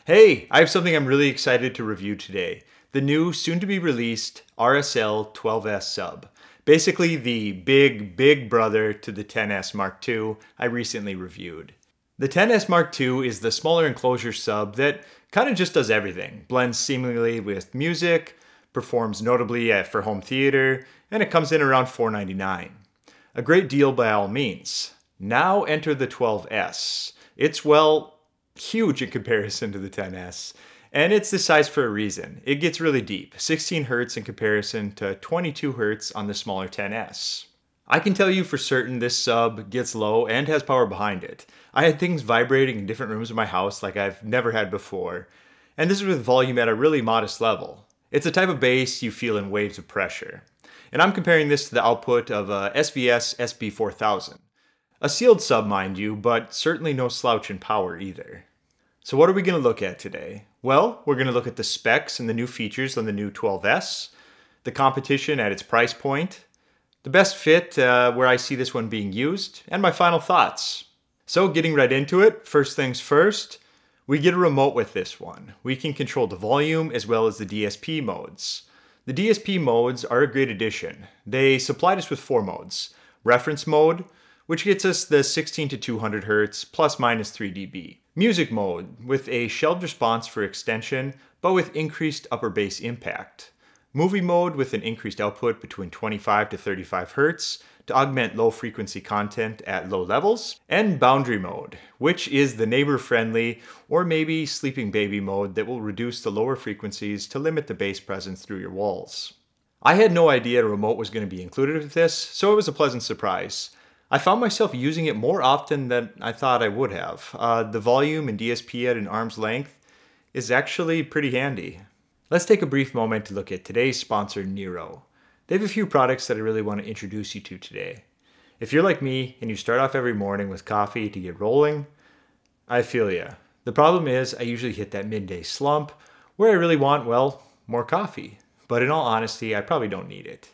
Hey, I have something I'm really excited to review today. The new, soon-to-be-released RSL 12S sub. Basically the big brother to the 10S Mark II I recently reviewed. The 10S Mark II is the smaller enclosure sub that kind of just does everything. Blends seamlessly with music, performs notably for home theater, and it comes in around $499. A great deal by all means. Now enter the 12S. It's, well, huge in comparison to the 10S. And it's this size for a reason. It gets really deep, 16 Hz in comparison to 22 Hz on the smaller 10S. I can tell you for certain this sub gets low and has power behind it. I had things vibrating in different rooms of my house like I've never had before. And this is with volume at a really modest level. It's a type of bass you feel in waves of pressure. And I'm comparing this to the output of a SVS SB4000. A sealed sub, mind you, but certainly no slouch in power either. So what are we going to look at today? Well, we're going to look at the specs and the new features on the new 12S, the competition at its price point, the best fit where I see this one being used, and my final thoughts. So getting right into it, first things first, we get a remote with this one. We can control the volume as well as the DSP modes. The DSP modes are a great addition. They supplied us with 4 modes. Reference mode, which gets us the 16 to 200 Hz plus minus 3 dB. Music mode, with a shelved response for extension, but with increased upper bass impact. Movie mode with an increased output between 25 to 35 Hz to augment low frequency content at low levels. And boundary mode, which is the neighbor-friendly or maybe sleeping baby mode that will reduce the lower frequencies to limit the bass presence through your walls. I had no idea a remote was going to be included with this, so it was a pleasant surprise. I found myself using it more often than I thought I would have. The volume and DSP at an arm's length is actually pretty handy. Let's take a brief moment to look at today's sponsor, Nero. They have a few products that I really want to introduce you to today. If you're like me and you start off every morning with coffee to get rolling, I feel ya. The problem is I usually hit that midday slump where I really want, well, more coffee. But in all honesty, I probably don't need it.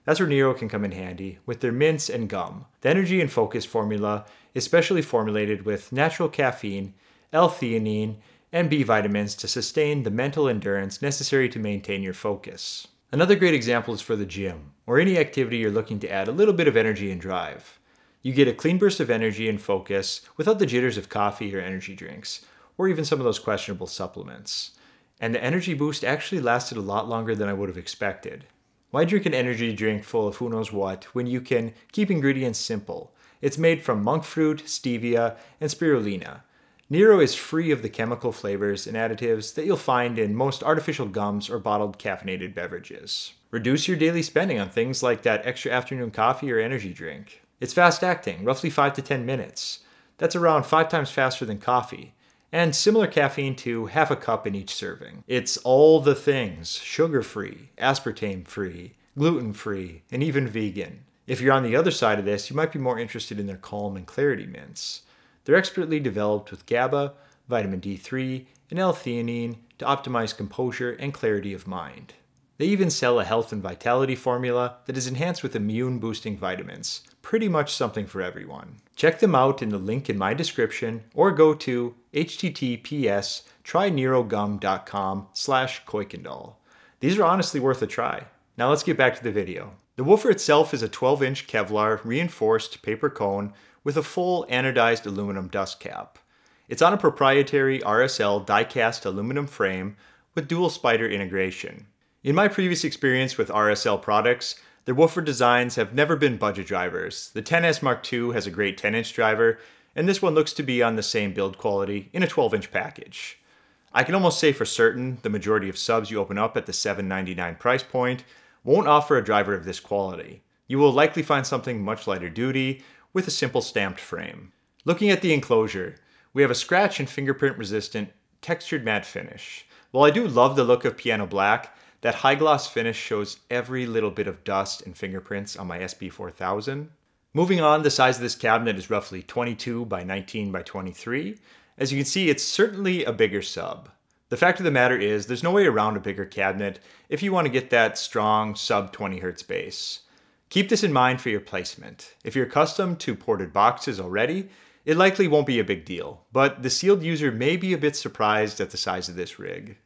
That's where Nero can come in handy with their mints and gum. The Energy and Focus formula is specially formulated with natural caffeine, L-theanine, and B vitamins to sustain the mental endurance necessary to maintain your focus. Another great example is for the gym, or any activity you're looking to add a little bit of energy and drive. You get a clean burst of energy and focus without the jitters of coffee or energy drinks, or even some of those questionable supplements. And the energy boost actually lasted a lot longer than I would have expected. Why drink an energy drink full of who knows what when you can keep ingredients simple? It's made from monk fruit, stevia, and spirulina. Nero is free of the chemical flavors and additives that you'll find in most artificial gums or bottled caffeinated beverages. Reduce your daily spending on things like that extra afternoon coffee or energy drink. It's fast acting, roughly 5 to 10 minutes. That's around 5 times faster than coffee. And similar caffeine to half a cup in each serving. It's all the things, sugar-free, aspartame-free, gluten-free, and even vegan. If you're on the other side of this, you might be more interested in their Calm and Clarity mints. They're expertly developed with GABA, vitamin D3, and L-theanine to optimize composure and clarity of mind. They even sell a health and vitality formula that is enhanced with immune-boosting vitamins. Pretty much something for everyone. Check them out in the link in my description or go to https://trynerogum.com/Kuykendall. These are honestly worth a try. Now let's get back to the video. The woofer itself is a 12-inch Kevlar reinforced paper cone with a full anodized aluminum dust cap. It's on a proprietary RSL die-cast aluminum frame with dual spider integration. In my previous experience with RSL products, their woofer designs have never been budget drivers. The 10S Mark II has a great 10-inch driver, and this one looks to be on the same build quality in a 12-inch package. I can almost say for certain the majority of subs you open up at the $799 price point won't offer a driver of this quality. You will likely find something much lighter duty with a simple stamped frame. Looking at the enclosure, we have a scratch and fingerprint resistant textured matte finish. While I do love the look of piano black, that high gloss finish shows every little bit of dust and fingerprints on my SB4000. Moving on, the size of this cabinet is roughly 22 by 19 by 23. As you can see, it's certainly a bigger sub. The fact of the matter is, there's no way around a bigger cabinet if you want to get that strong sub 20 Hz bass. Keep this in mind for your placement. If you're accustomed to ported boxes already, It likely won't be a big deal, but the sealed user may be a bit surprised at the size of this rig.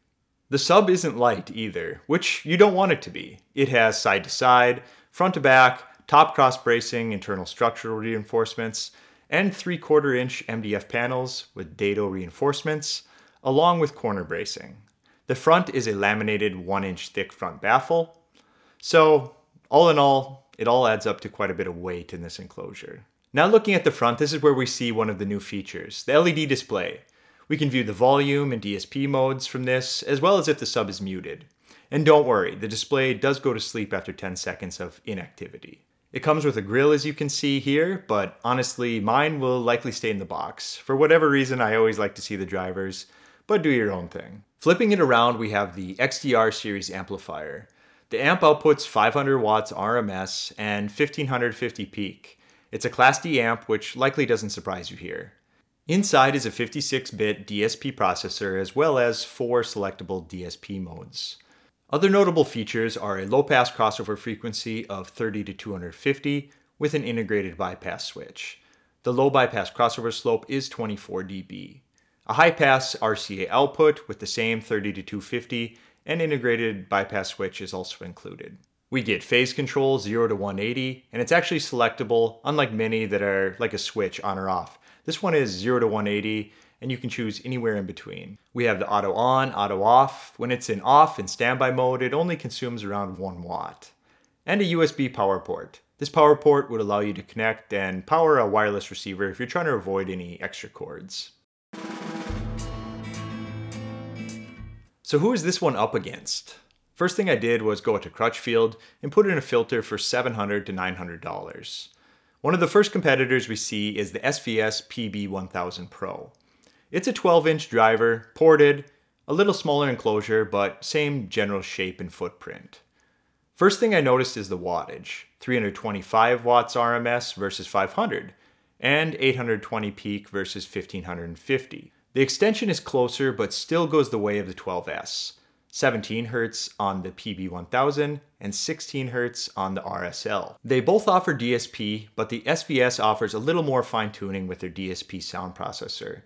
The sub isn't light either, which you don't want it to be. It has side to side, front to back, top cross bracing, internal structural reinforcements, and 3/4 inch MDF panels with dado reinforcements, along with corner bracing. The front is a laminated 1-inch thick front baffle. So all in all, it all adds up to quite a bit of weight in this enclosure. Now looking at the front, this is where we see one of the new features, the LED display. We can view the volume and DSP modes from this, as well as if the sub is muted. And don't worry, the display does go to sleep after 10 seconds of inactivity. It comes with a grille as you can see here, but honestly, mine will likely stay in the box. For whatever reason, I always like to see the drivers, but do your own thing. Flipping it around, we have the XDR series amplifier. The amp outputs 500 watts RMS and 1550 peak. It's a Class D amp, which likely doesn't surprise you here. Inside is a 56-bit DSP processor, as well as 4 selectable DSP modes. Other notable features are a low-pass crossover frequency of 30 to 250 with an integrated bypass switch. The low bypass crossover slope is 24 dB. A high-pass RCA output with the same 30 to 250 and integrated bypass switch is also included. We get phase control 0 to 180, and it's actually selectable, unlike many that are like a switch on or off. This one is 0 to 180, and you can choose anywhere in between. We have the auto on, auto off. When it's in off and standby mode, it only consumes around 1 watt. And a USB power port. This power port would allow you to connect and power a wireless receiver if you're trying to avoid any extra cords. So who is this one up against? First thing I did was go to Crutchfield and put in a filter for $700 to $900. One of the first competitors we see is the SVS PB1000 Pro. It's a 12-inch driver, ported, a little smaller enclosure, but same general shape and footprint. First thing I noticed is the wattage, 325 watts RMS versus 500, and 820 peak versus 1550. The extension is closer, but still goes the way of the 12S, 17 Hz on the PB1000 and 16 Hz on the RSL. They both offer DSP, but the SVS offers a little more fine-tuning with their DSP sound processor.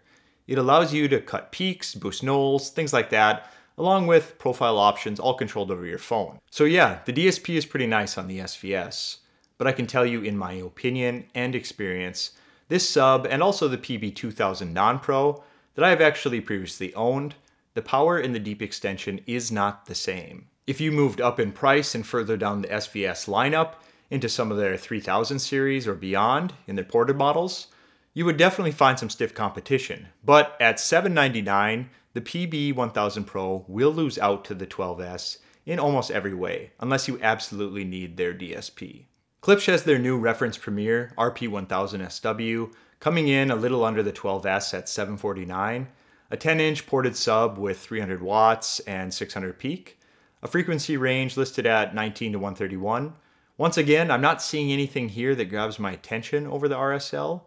It allows you to cut peaks, boost nulls, things like that, along with profile options all controlled over your phone. So yeah, the DSP is pretty nice on the SVS, but I can tell you in my opinion and experience, this sub and also the PB2000 Non-Pro that I've actually previously owned, the power in the deep extension is not the same. If you moved up in price and further down the SVS lineup into some of their 3000 series or beyond in their ported models, you would definitely find some stiff competition. But at $799, the PB1000 Pro will lose out to the 12S in almost every way, unless you absolutely need their DSP. Klipsch has their new reference Premier RP1000SW coming in a little under the 12S at $749, a 10-inch ported sub with 300 watts and 600 peak, a frequency range listed at 19 to 131. Once again, I'm not seeing anything here that grabs my attention over the RSL.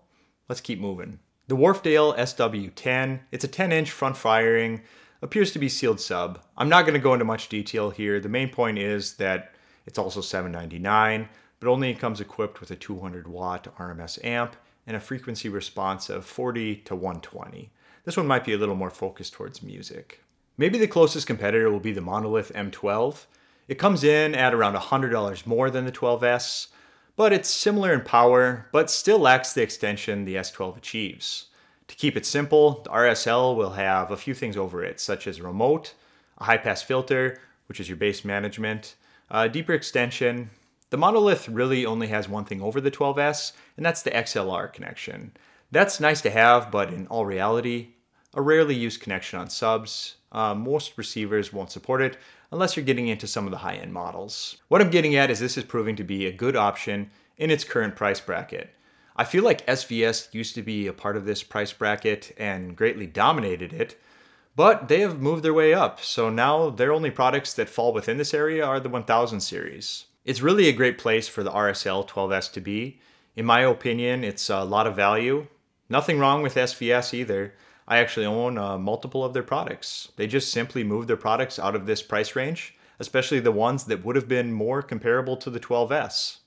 Let's keep moving. The Wharfedale SW10, it's a 10-inch front firing, appears to be sealed sub. I'm not going to go into much detail here. The main point is that it's also $799, but only comes equipped with a 200 watt RMS amp and a frequency response of 40 to 120. This one might be a little more focused towards music. Maybe the closest competitor will be the Monolith M12. It comes in at around $100 more than the 12S, but it's similar in power, but still lacks the extension the S12 achieves. To keep it simple, the RSL will have a few things over it, such as a remote, a high-pass filter, which is your bass management, a deeper extension. The Monolith really only has one thing over the 12S, and that's the XLR connection. That's nice to have, but in all reality, a rarely used connection on subs. Most receivers won't support it unless you're getting into some of the high-end models. What I'm getting at is this is proving to be a good option in its current price bracket. I feel like SVS used to be a part of this price bracket and greatly dominated it, but they have moved their way up, so now their only products that fall within this area are the 1000 series. It's really a great place for the RSL 12S to be. In my opinion, it's a lot of value. Nothing wrong with SVS either. I actually own multiple of their products. They just simply moved their products out of this price range, especially the ones that would have been more comparable to the 12S.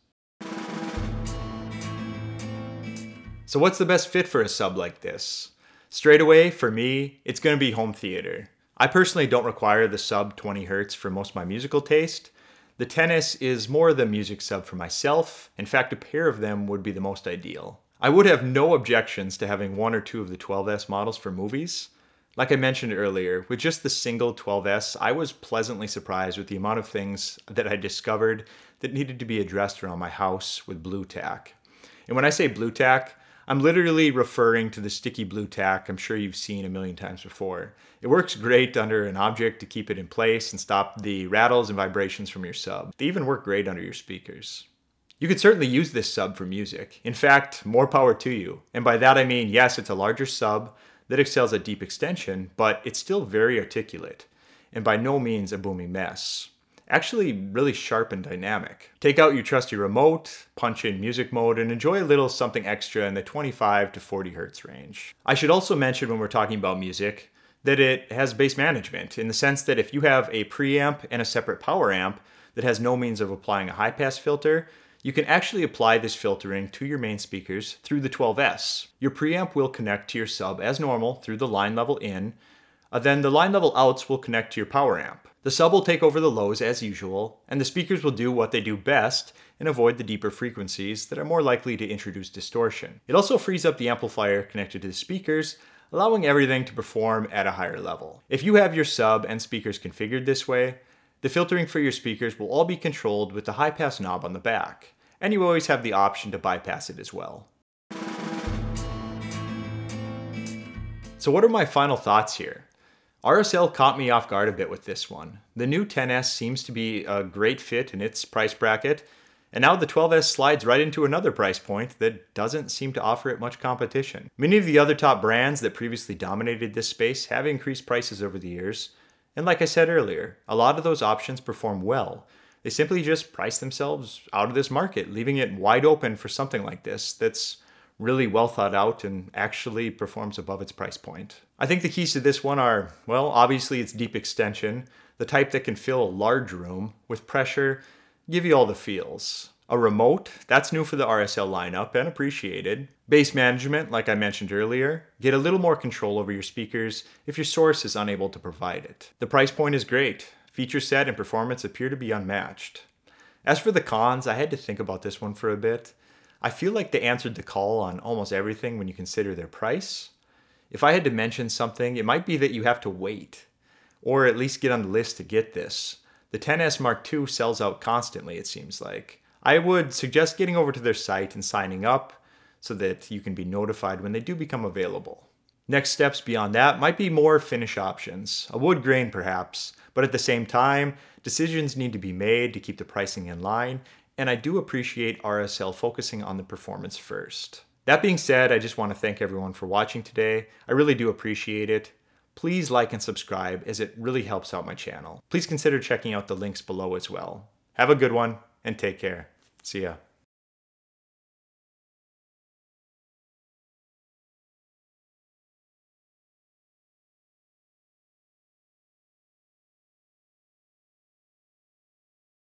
So what's the best fit for a sub like this? Straight away, for me, it's going to be home theater. I personally don't require the sub 20 Hz for most of my musical taste. The 10S is more the music sub for myself. In fact, a pair of them would be the most ideal. I would have no objections to having one or two of the 12S models for movies. Like I mentioned earlier, with just the single 12S, I was pleasantly surprised with the amount of things that I discovered that needed to be addressed around my house with blue tack. And when I say blue tack, I'm literally referring to the sticky blue tack I'm sure you've seen a million times before. It works great under an object to keep it in place and stop the rattles and vibrations from your sub. They even work great under your speakers. You could certainly use this sub for music. In fact, more power to you. And by that I mean, yes, it's a larger sub that excels at deep extension, but it's still very articulate, and by no means a booming mess. Actually really sharp and dynamic. Take out your trusty remote, punch in music mode, and enjoy a little something extra in the 25 to 40 Hz range. I should also mention when we're talking about music that it has bass management, in the sense that if you have a preamp and a separate power amp that has no means of applying a high pass filter, you can actually apply this filtering to your main speakers through the 12S. Your preamp will connect to your sub as normal through the line level in, then the line level outs will connect to your power amp. The sub will take over the lows as usual, and the speakers will do what they do best and avoid the deeper frequencies that are more likely to introduce distortion. It also frees up the amplifier connected to the speakers, allowing everything to perform at a higher level. If you have your sub and speakers configured this way, the filtering for your speakers will all be controlled with the high pass knob on the back, and you always have the option to bypass it as well. So what are my final thoughts here? RSL caught me off guard a bit with this one. The new 10S seems to be a great fit in its price bracket, and now the 12S slides right into another price point that doesn't seem to offer it much competition. Many of the other top brands that previously dominated this space have increased prices over the years, and like I said earlier, a lot of those options perform well. They simply just price themselves out of this market, leaving it wide open for something like this that's really well thought out and actually performs above its price point. I think the keys to this one are, well, obviously it's deep extension, the type that can fill a large room with pressure, give you all the feels. A remote, that's new for the RSL lineup and appreciated. Bass management, like I mentioned earlier, get a little more control over your speakers if your source is unable to provide it. The price point is great. Feature set and performance appear to be unmatched. As for the cons, I had to think about this one for a bit. I feel like they answered the call on almost everything when you consider their price. If I had to mention something, it might be that you have to wait, or at least get on the list to get this. The 10S Mark II sells out constantly, it seems like. I would suggest getting over to their site and signing up so that you can be notified when they do become available. Next steps beyond that might be more finish options, a wood grain perhaps, but at the same time, decisions need to be made to keep the pricing in line, and I do appreciate RSL focusing on the performance first. That being said, I just want to thank everyone for watching today. I really do appreciate it. Please like and subscribe, as it really helps out my channel. Please consider checking out the links below as well. Have a good one, and take care. See ya.